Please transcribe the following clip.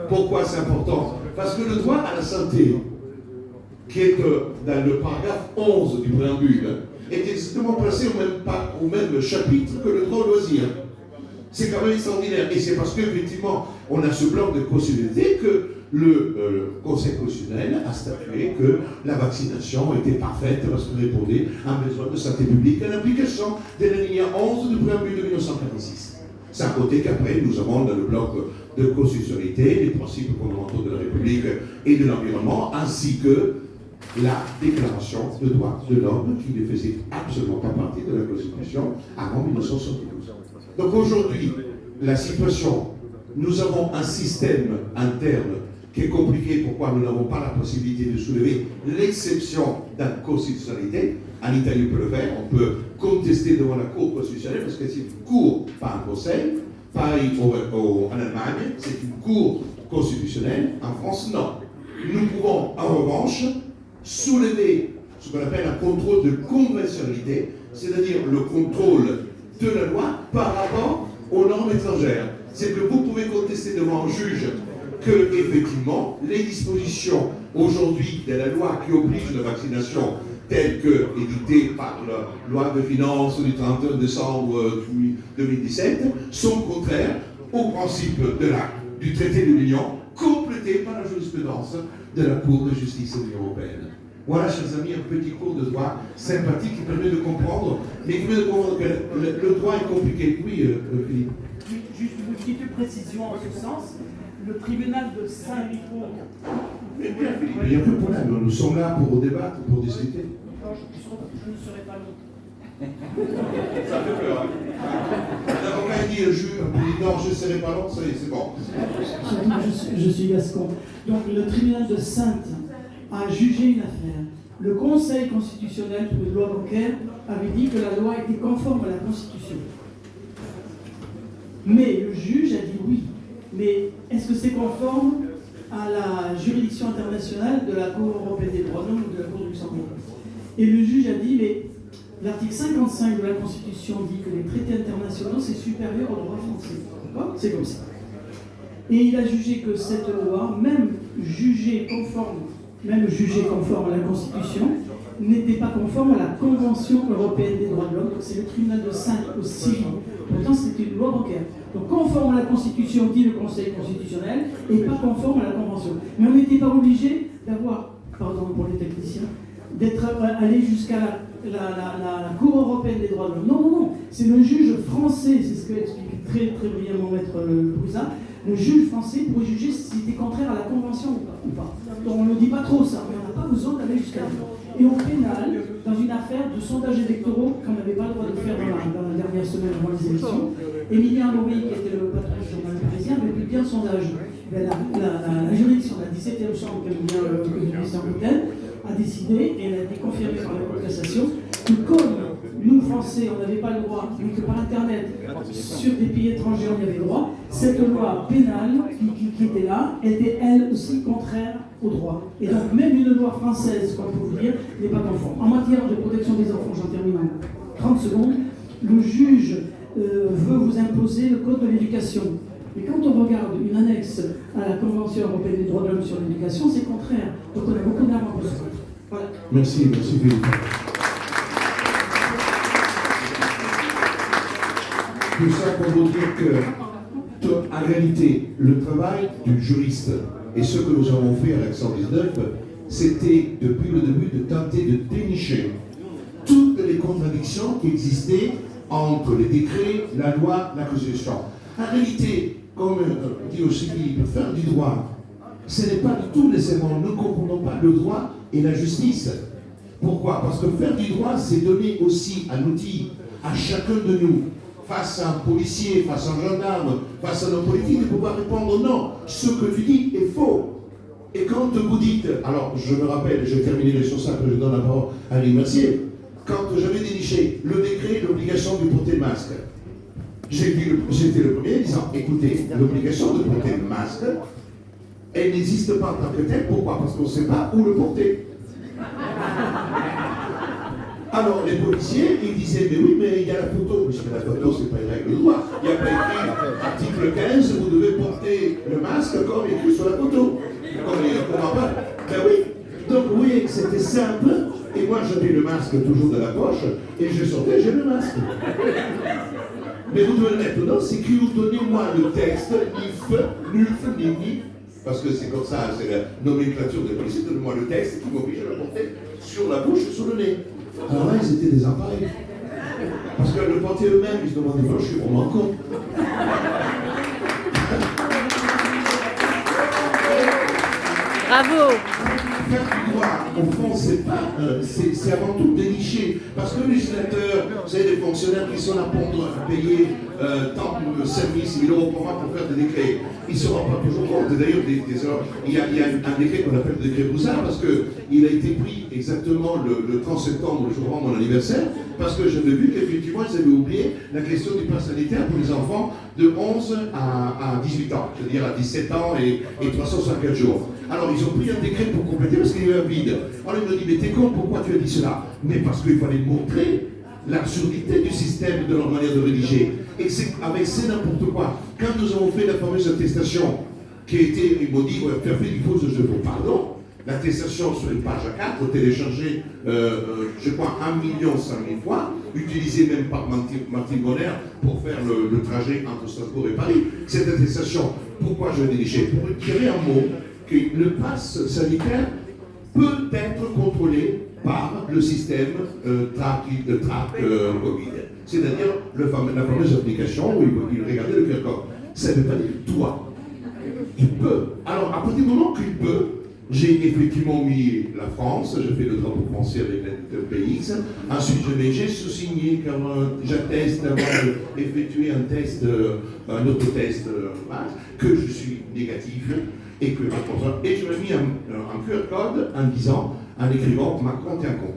Pourquoi c'est important? Parce que le droit à la santé, qui est dans le paragraphe 11 du préambule, est exactement placé au même chapitre que le droit au loisir. C'est quand même extraordinaire. Et c'est parce qu'effectivement, on a ce bloc de constitutionnalité que le Conseil constitutionnel a statué que la vaccination était parfaite parce qu'elle répondait à un besoin de santé publique en application de l'alinéa 11 du préambule de 1946. C'est un côté qu'après, nous avons dans le bloc de constitutionnalité les principes fondamentaux de la République et de l'environnement, ainsi que la déclaration de droits de l'homme qui ne faisait absolument pas partie de la Constitution avant 1972. Donc aujourd'hui, la situation, nous avons un système interne qui est compliqué. Pourquoi nous n'avons pas la possibilité de soulever l'exception d'inconstitutionnalité? En Italie, on peut le faire, on peut contester devant la Cour constitutionnelle parce que c'est une cour, pas un conseil. Pareil en Allemagne, c'est une cour constitutionnelle. En France, non. Nous pouvons, en revanche, soulever ce qu'on appelle un contrôle de conventionnalité, c'est-à-dire le contrôle de la loi par rapport aux normes étrangères. C'est que vous pouvez contester devant un juge que, effectivement, les dispositions aujourd'hui de la loi qui oblige la vaccination, telle que éditée par la loi de finances du 31 décembre 2017, sont contraires aux principes du traité de l'Union, complétés par la jurisprudence de la Cour de justice de l'Union européenne. Voilà, chers amis, un petit cours de droit sympathique qui permet de comprendre, mais qui permet de comprendre que le droit est compliqué. Oui, Philippe. Juste une petite précision en ce sens. Le tribunal de Saint-Victor. Mais bien, Philippe, il n'y a plus de problème. Nous sommes là pour débattre, pour discuter. Je ne serai pas long. Ça fait peur. L'avocat dit non, je ne serai pas long, c'est bon. Je suis gascon. Donc le tribunal de Sainte a jugé une affaire. Le Conseil constitutionnel pour les lois bancaires avait dit que la loi était conforme à la Constitution. Mais le juge a dit oui. Mais est-ce que c'est conforme à la juridiction internationale de la Cour européenne des droits de l'homme ou de la Cour de Luxembourg? Et le juge a dit, mais l'article 55 de la Constitution dit que les traités internationaux, c'est supérieur au droit français. D'accord? C'est comme ça. Et il a jugé que cette loi, même jugée conforme à la Constitution, n'était pas conforme à la Convention européenne des droits de l'homme. C'est le tribunal de Sainte au civil. Pourtant, c'était une loi bancaire. Donc, conforme à la Constitution, dit le Conseil constitutionnel, et pas conforme à la Convention. Mais on n'était pas obligé d'avoir, pardon pour les techniciens, d'être allé jusqu'à la Cour européenne des droits de l'homme. Non, non, non. C'est le juge français, c'est ce que explique très, très brillamment Maître Broussard. Le juge français pourrait juger si c'était contraire à la Convention ou pas. Donc on ne dit pas trop ça, mais on n'a pas besoin d'aller jusqu'à là. Et au pénal, dans une affaire de sondage électoraux qu'on n'avait pas le droit de faire dans la dernière semaine avant les élections, Émilien Louis, qui était le patron du journal parisien, avait publié un sondage. La juridiction de la 17e chambre, que le ministre Boutel, a décidé, et elle a été confirmée par la Cour de cassation, que comme nous, Français, on n'avait pas le droit, mais que par Internet, sur des pays étrangers, on y avait droit, cette loi pénale qui était là, était elle aussi contraire au droit. Et donc, même une loi française, comme on peut vous dire, n'est pas conforme. En matière de protection des enfants, j'en termine en 30 secondes, le juge veut vous imposer le code de l'éducation. Mais quand on regarde une annexe à la Convention européenne des droits de l'homme sur l'éducation, c'est contraire. Donc on a beaucoup d'armes en besoin. Voilà. Merci Philippe. Tout ça pour vous dire que, en réalité, le travail du juriste et ce que nous avons fait avec 119, c'était depuis le début de tenter de dénicher toutes les contradictions qui existaient entre les décrets, la loi, la Constitution. En réalité, comme dit aussi Philippe, faire du droit, ce n'est pas du tout nécessairement, nous ne comprenons pas le droit et la justice. Pourquoi? Parce que faire du droit, c'est donner aussi un outil à chacun de nous, face à un policier, face à un gendarme, face à nos politiques, de pouvoir répondre non, ce que tu dis est faux. Et quand vous dites, alors je me rappelle, je terminerai sur ça, que je donne la parole à Alain Mercier, quand j'avais déniché le décret, l'obligation de porter le masque, j'étais le premier disant, écoutez, l'obligation de porter le masque, elle n'existe pas en tant que telle. Pourquoi? Parce qu'on ne sait pas où le porter. Alors les policiers, ils disaient, mais oui, mais il y a la photo. Je dis, mais la photo, c'est pas une règle de loi. Il n'y a pas écrit, article 15, vous devez porter le masque comme écrit sur la photo. Comment pas? Ben oui. Donc vous voyez que c'était simple. Et moi, j'avais le masque toujours dans la poche. Et je sortais, j'ai le masque. Mais vous devez le mettre dedans, c'est écrit, donnez-moi le texte, ni. Parce que c'est comme ça, c'est la nomenclature des policiers, donnez-moi le texte qui m'oblige à le porter sur la bouche et sur le nez. Alors là, ils étaient désemparés. Parce que le porter eux-mêmes, ils se demandaient, je suis vraiment con. Bravo. Faire du droit, au fond, c'est avant tout déniché. Parce que le législateur, vous savez, les fonctionnaires qui sont là pour payer tant de 5 000, 6 000 euros par mois pour faire des décrets, ils ne se rendent pas toujours compte. D'ailleurs, il y a un décret qu'on appelle le décret Broussard, parce qu'il a été pris exactement le 30 septembre, le jour avant mon anniversaire, parce que j'avais vu qu'effectivement, ils avaient oublié la question du pass sanitaire pour les enfants de 11 à 18 ans, c'est-à-dire à 17 ans et 364 jours. Alors, ils ont pris un décret pour compléter parce qu'il y avait un vide. Alors, ils me disent, mais t'es con, pourquoi tu as dit cela? Mais parce qu'il fallait montrer l'absurdité du système de leur manière de rédiger. Et avec c'est n'importe quoi. Quand nous avons fait la fameuse attestation qui a été, ils m'ont dit, ouais, tu as fait du faux usage de faux. Pardon, l'attestation sur une page A4, téléchargée, je crois, 1 100 000 fois, utilisée même par Martine Bonner pour faire le trajet entre Strasbourg et Paris. Cette attestation, pourquoi je l'ai dénichée? Pour tirer un mot, que le pass sanitaire peut être contrôlé par le système track Covid. C'est-à-dire la fameuse application où il regardait le QR code. Ça ne veut pas dire toi. Il peut. Alors, à partir du moment qu'il peut, j'ai effectivement mis la France, j'ai fait le drapeau français avec le PX. Ensuite, j'ai sous-signé car j'atteste avant d'effectuer un test, un autotest, que je suis négatif et que je l'ai mis un QR code en disant, en écrivant Macron t'es un con.